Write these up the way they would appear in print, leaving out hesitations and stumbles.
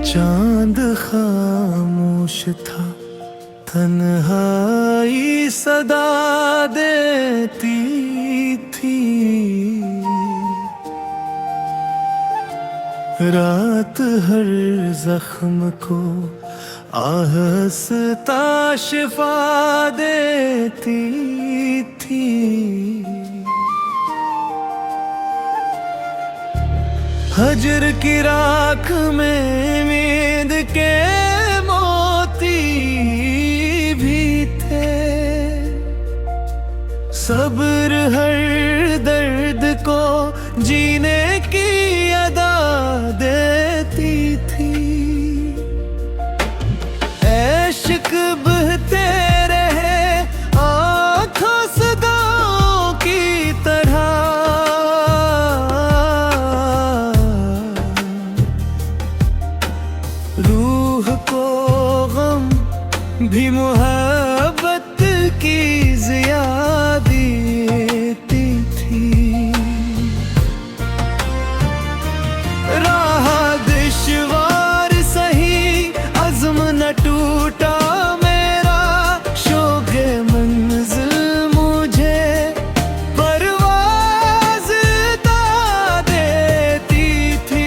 चांद खामोश था, तन्हाई सदा देती थी। रात हर जख्म को आहस्ता शिफा देती थी। हजर की राख में नींद के मोती भी थे। सब्र हर दर्द को जीने की अदा देती थी। इश्क बहते रहे आँखों सदाओं की तरह। रूह को गम भी मोहब्बत की ज़िया देती थी। राह दुश्वार सही, अज़्म न टूटा मेरा। शौक़े मंज़िल मुझे परवाज़ अता देती थी।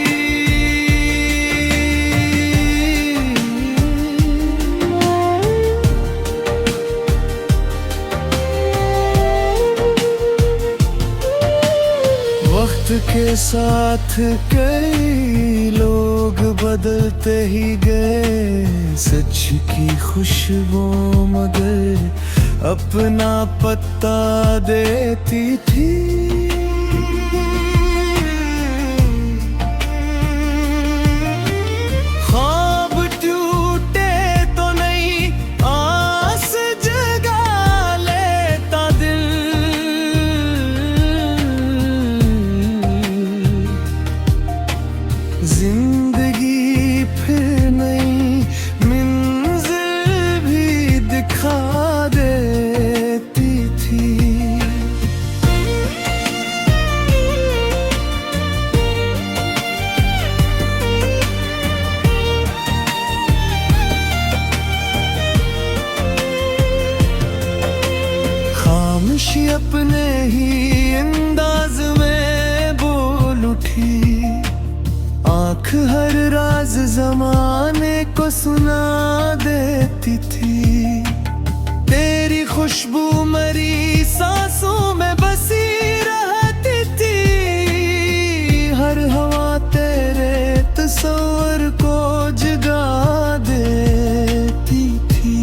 वक्त के साथ कई लोग बदलते ही गए। सच की खुशबू मगर अपना पत्ता देती थी। ख्वाब टूटे तो नहीं आस जगा लेता दिल। जिंदगी फिर नहीं मंजिल भी दिखा देती थी। खामोशी अपने ही अंदाज में बोल उठी। आँख हर राज ज़माने को सुना देती थी। तेरी खुशबू मरी सांसों में बसी रहती थी। हर हवा तेरे तस्वर को जगा देती थी।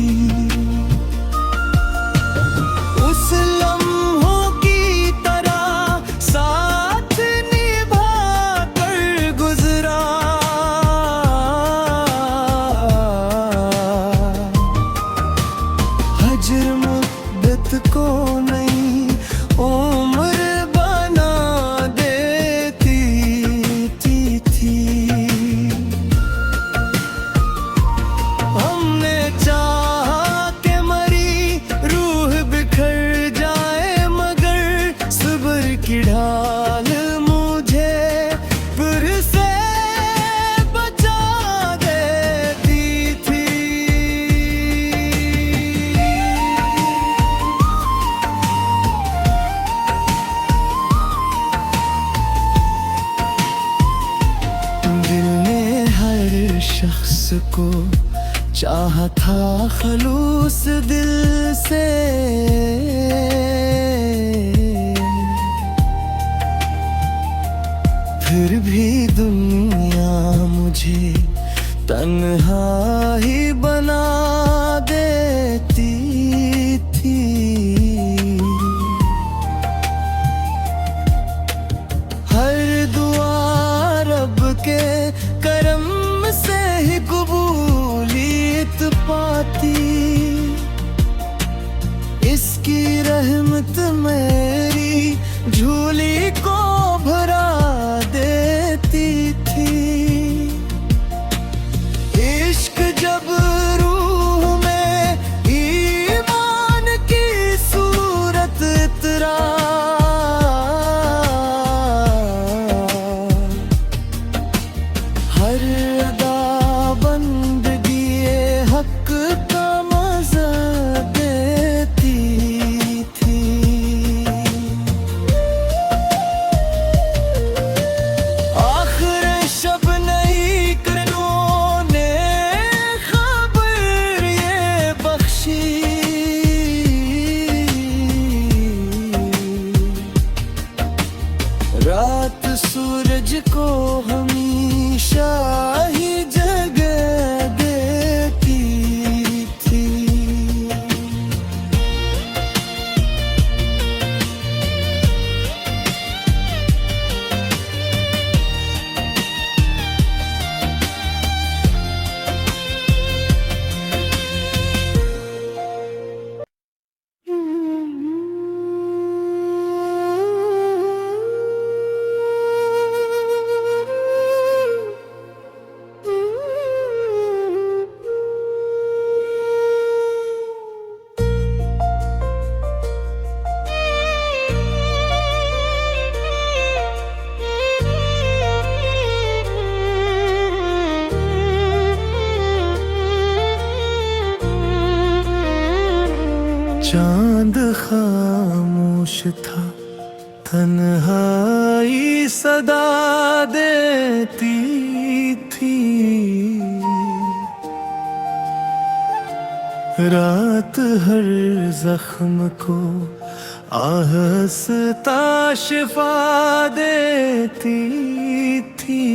उस लम्हों की तरह साथ निभा कर गुजरा। हजर मुद्दत को नहीं उम्र बना देती थी। हमने चाहा कि मरी रूह बिखर जाए, मगर सब्र की ढाल मुझे फिर से बचा देती थी। दिल ने हर शख्स को चाहा था खलूस दिल से। फिर भी दुनिया मुझे तन्हा ही बना देती थी। हर दुआ रब के करम से ही कबूलियत पाती। इसकी रहमत मेरी झोली को भरा देती थी। इश्क जब रूह में ईमान की सूरत इतरा। हर अदा चांद खामोश था, तन्हाई सदा देती थी। रात हर जख्म को आहस्ता शिफा देती थी।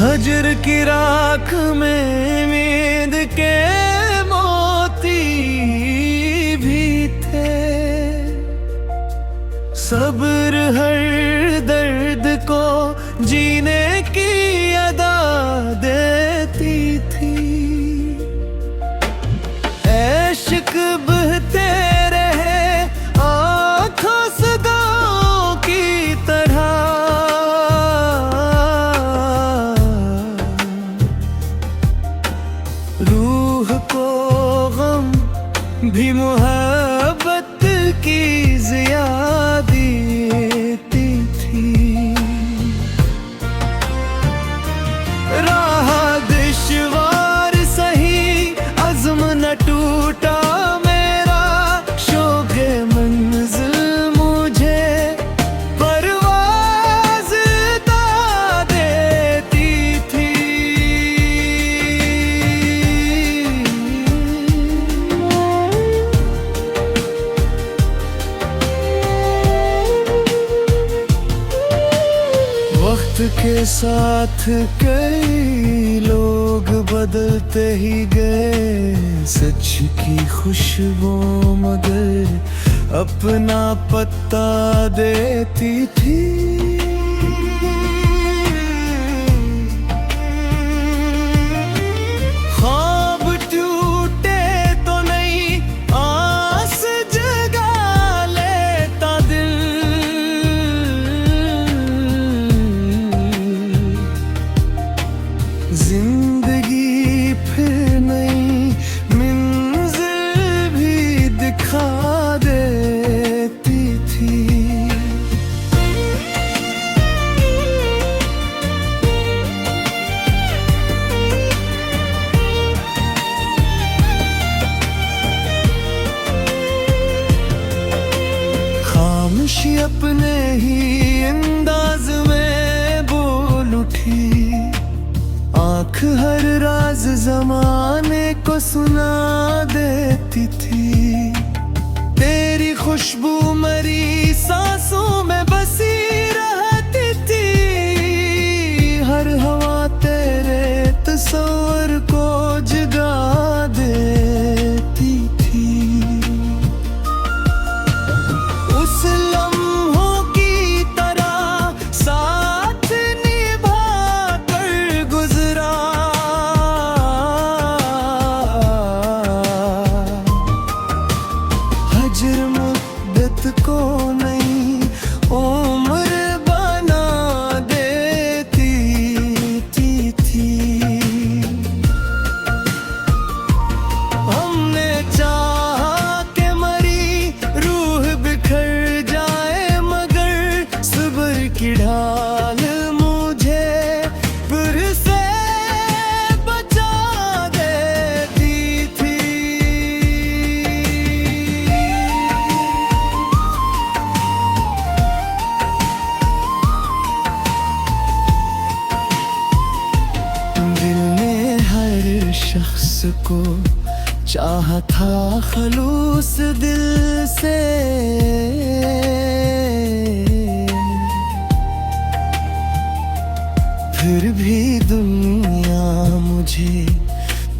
हजर की राख में नींद के मोती भी थे। सब्र हर दर्द को जीने की अदा देती थी। इश्क बहते रहे आँखों सदाओं की तरह। रूह को गम भी मोहब्बत की ज़िया देती थी। राह दुश्वार सही अज़्म न टूटा मेरा। शौक़े मंज़िल मुझे परवाज़ दा देती थी। वक्त के साथ कई लोग बदलते ही गए। सच की खुशबू मगर अपना पत्ता देती थी। ख्वाब टूटे तो नहीं आस जगा लेता दिल। जिंदगी फिर नई मंजिल भी दिखा देती थी। खामोशी अपने ही अंदाज में बोल उठी। आँख हर राज ज़माने को सुना देती थी। तेरी खुशबू मरी सांसों में बसी रहती थी। हर हवा तेरे तस्वर को जगा देती थी। उस लम्हों की तरह साथ निभा कर गुजरा। हजर मुद्दत को नहीं उम्र बना देती थी। हमने चाहा कि मरी रूह बिखर जाए मगर सब्र की ढाल मुझे फिर से बचा देती थी। दिल ने हर शख्स को चाहा था खलूस दिल से। फिर भी दुनिया मुझे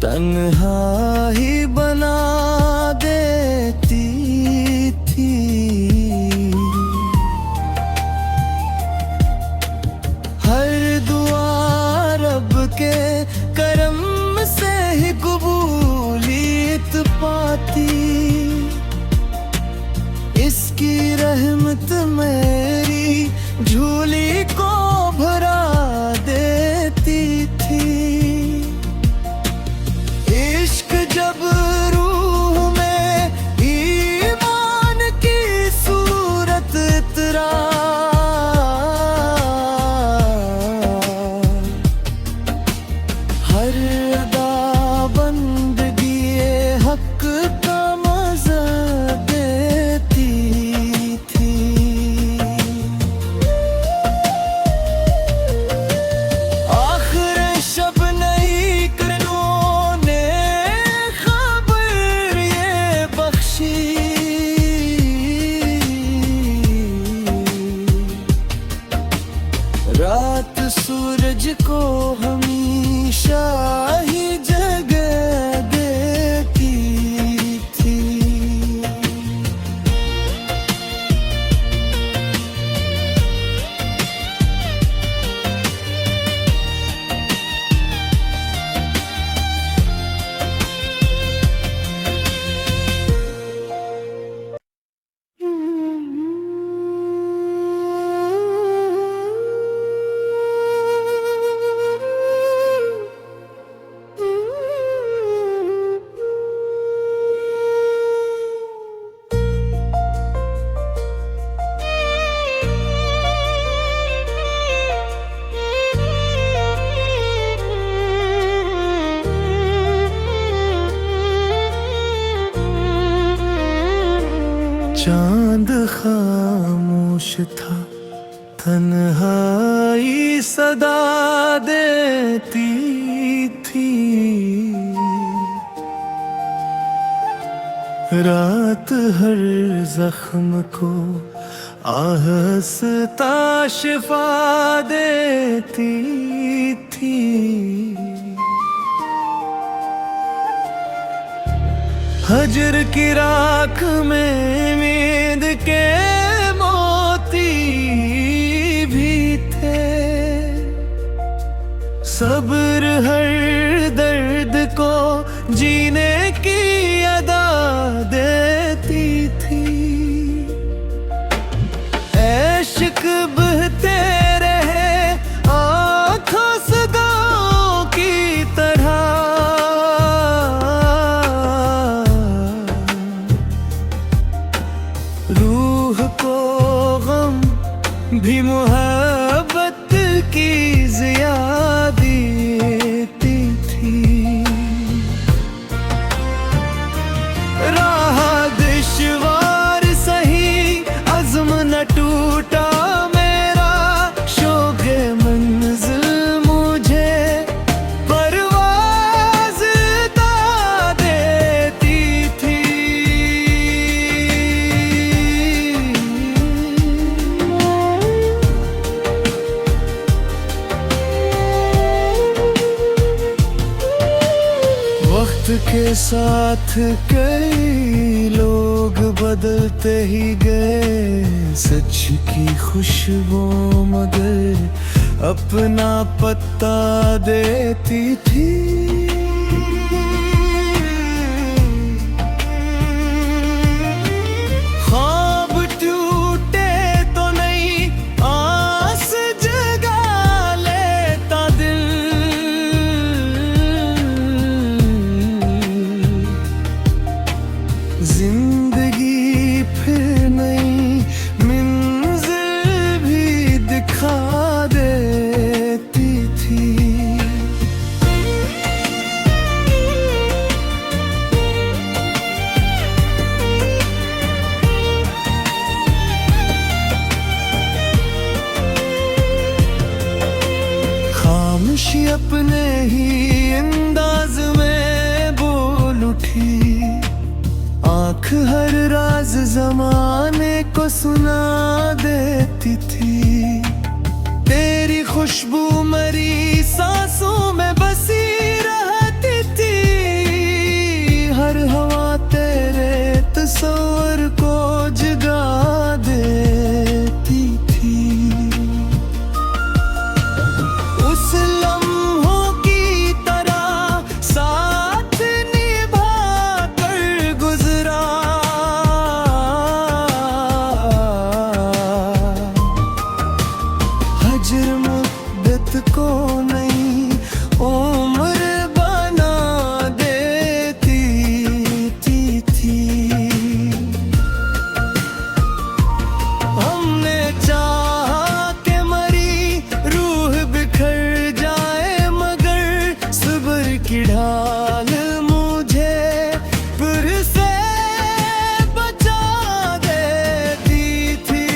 तन्हा ही बना देती थी। हर दुआ रब के करम से ही कबूलियत पाती। इसकी रहमत मेरी झोली को भरा देती थी। इश्क जब रूह में ईमान की सूरत इतरा। हर अदा रात सूरज को हमेशा ही जगह देती थी। चांद खामोश था, तन्हाई सदा देती थी। रात हर जख्म को आहस्ता शिफा देती थी। हजर की राख में नींद के मोती भी थे। सब्र हर दर्द को जीने की अदा देती थी। इश्क बहते रहे आँखों से गाँव की तरह। रूह को गम भी मोहब्बत की ज़ियादती थी। राह दुश्वार सही, अज़्म न टूटा मेरा। शोक़े मंज़िल मुझे परवाज़ दा देती थी। वक्त के साथ कई लोग बदलते ही गए। सच की खुशबू मगर अपना पत्ता देती थी। ख्वाब टूटे तो नहीं, आस जगा लेता दिल। जिंदगी फिर नई मंजिल भी दिखा देती थी। खामोशी अपने ही अंदाज में बोल उठी। आँख हर राज ज़माने को सुना देती थी। तेरी खुशबू मरी सांसों में बसी रहती थी। हर हवा तेरे तस्वर को जगा देती थी। उस लम्हों की तरह साथ निभा कर गुजरा। हजर मुद्दत को नहीं उम्र बना देती थी। हमने चाहा कि मरी रूह बिखर जाए, मगर सब्र की ढाल मुझे फिर से बचा देती थी।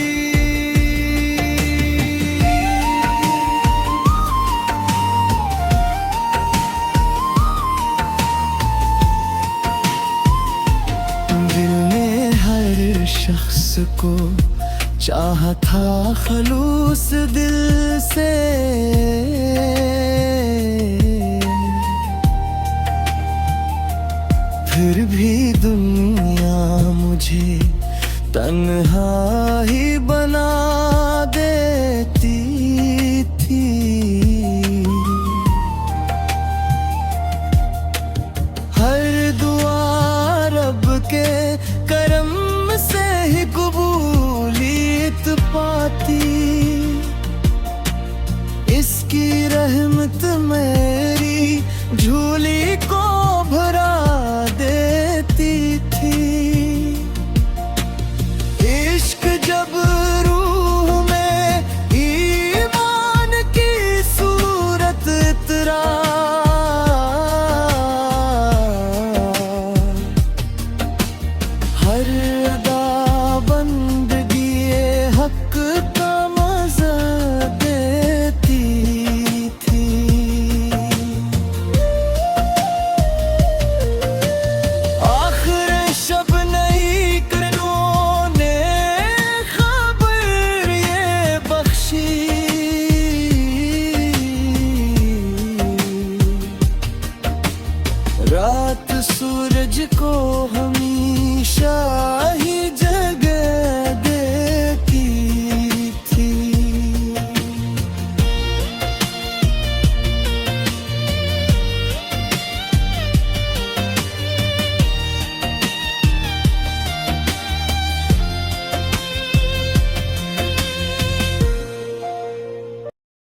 उसकी रहमत मेरी झोली को भरा देती थी। इश्क जब रूह में ईमान की सूरत उतरा, हर अदा बंदगी हक का मजा देती थी। आखिर शब नहीं करनों ने खबर ये बख्शी, रात सूरज को